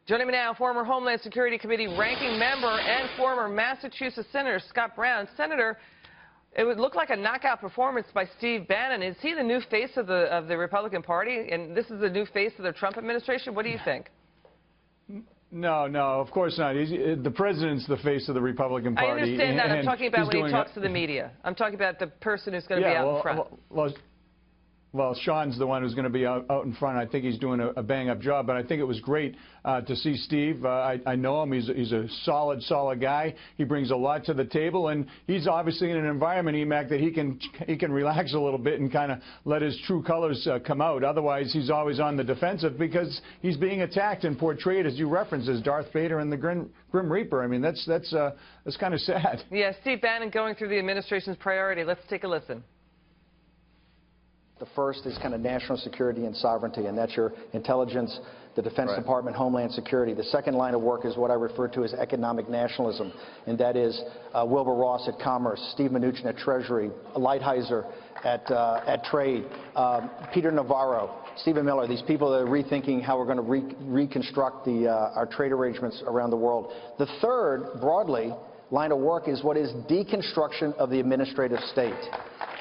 Joining me now, former Homeland Security Committee ranking member and former Massachusetts Senator Scott Brown. Senator, it would look like a knockout performance by Steve Bannon. Is he the new face of the Republican Party, and this is the new face of the Trump administration? What do you think? No, of course not. The president's the face of the Republican Party. I understand that. I'm talking about when he talks to the media. I'm talking about the person who's going to be out in front. Well, Sean's the one who's going to be out in front. I think he's doing a bang-up job, but I think it was great to see Steve. I know him. He's a solid guy. He brings a lot to the table, and he's obviously in an environment, EMAC, that he can relax a little bit and kind of let his true colors come out. Otherwise, he's always on the defensive because he's being attacked and portrayed, as you referenced, as Darth Vader and the Grim Reaper. I mean, that's kind of sad. Yeah, Steve Bannon going through the administration's priority. Let's take a listen. The first is kind of national security and sovereignty, and that's your intelligence, the Defense Department, Homeland Security. The second line of work is what I refer to as economic nationalism, and that is Wilbur Ross at Commerce, Steve Mnuchin at Treasury, Lighthizer at Trade, Peter Navarro, Stephen Miller. These people that are rethinking how we're going to reconstruct our trade arrangements around the world. The third, broadly, line of work is what is deconstruction of the administrative state.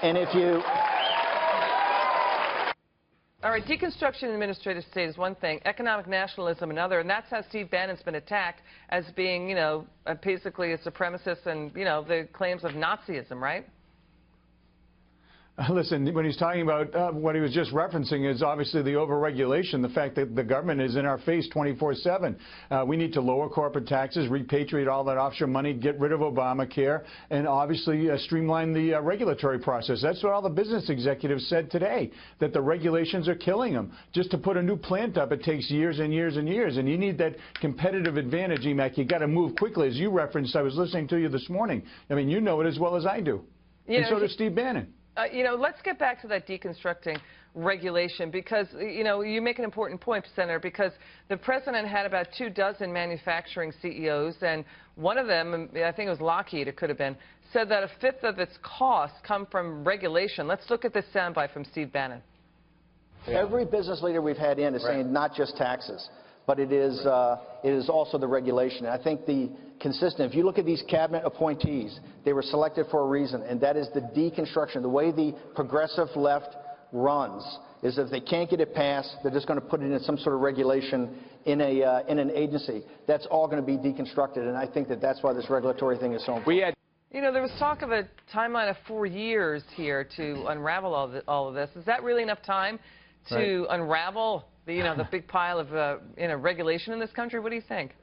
And if you... All right, deconstruction in the administrative state is one thing, economic nationalism another, and that's how Steve Bannon's been attacked as being, basically a supremacist and, the claims of Nazism, right? Listen, when he's talking about what he was just referencing is obviously the overregulation, the fact that the government is in our face 24/7. We need to lower corporate taxes, repatriate all that offshore money, get rid of Obamacare, and obviously streamline the regulatory process. That's what all the business executives said today, that the regulations are killing them. Just to put a new plant up, it takes years and years and years, and you need that competitive advantage, EMAC. You got to move quickly. As you referenced, I was listening to you this morning. I mean, you know it as well as I do. And so does Steve Bannon. Let's get back to that deconstructing regulation because, you make an important point, Senator, because the president had about 24 manufacturing CEOs, and one of them, I think it was Lockheed, it could have been, said that a fifth of its costs come from regulation. Let's look at this soundbite from Steve Bannon. Every business leader we've had in is saying not just taxes, but it is also the regulation. And I think if you look at these cabinet appointees, they were selected for a reason, and that is the deconstruction. The way the progressive left runs is if they can't get it passed, they're just going to put it in some sort of regulation in an agency. That's all going to be deconstructed, and I think that's why this regulatory thing is so important. There was talk of a timeline of 4 years here to unravel all of this. Is that really enough time to unravel the big pile of regulation in this country? What do you think?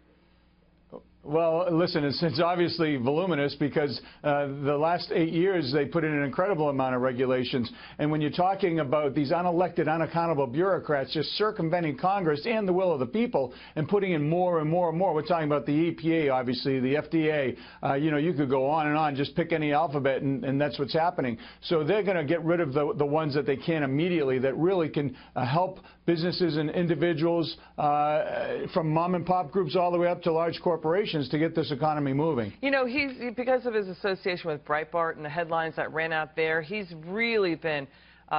Well, listen, it's obviously voluminous because the last 8 years they put in an incredible amount of regulations. And when you're talking about these unelected, unaccountable bureaucrats just circumventing Congress and the will of the people and putting in more and more and more, we're talking about the EPA, obviously, the FDA. You could go on and on, just pick any alphabet, and that's what's happening. So they're going to get rid of the ones that they can immediately that really can help businesses and individuals from mom-and-pop groups all the way up to large corporations to get this economy moving. He's because of his association with Breitbart and the headlines that ran out there, he's really been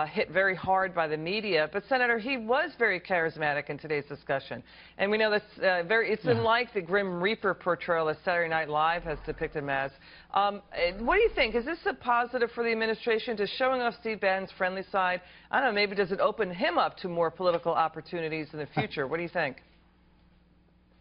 hit very hard by the media. But, Senator, he was very charismatic in today's discussion. And we know that's it's unlike the Grim Reaper portrayal that Saturday Night Live has depicted him as. What do you think? Is this a positive for the administration, just showing off Steve Bannon's friendly side? I don't know, maybe does it open him up to more political opportunities in the future? What do you think?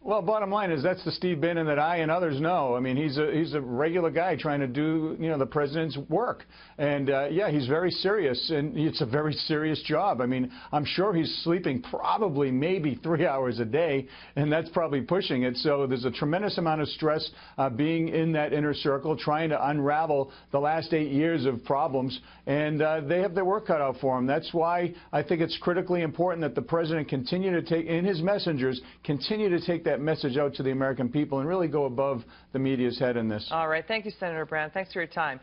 Well, bottom line is that's the Steve Bannon that I and others know. I mean, he's a regular guy trying to do, the president's work. And, yeah, he's very serious, and it's a very serious job. I mean, I'm sure he's sleeping probably maybe 3 hours a day, and that's probably pushing it. So there's a tremendous amount of stress being in that inner circle, trying to unravel the last 8 years of problems. And they have their work cut out for them. That's why I think it's critically important that the president continue to take, in his messengers, continue to take that message out to the American people and really go above the media's head in this. All right. Thank you, Senator Brown. Thanks for your time.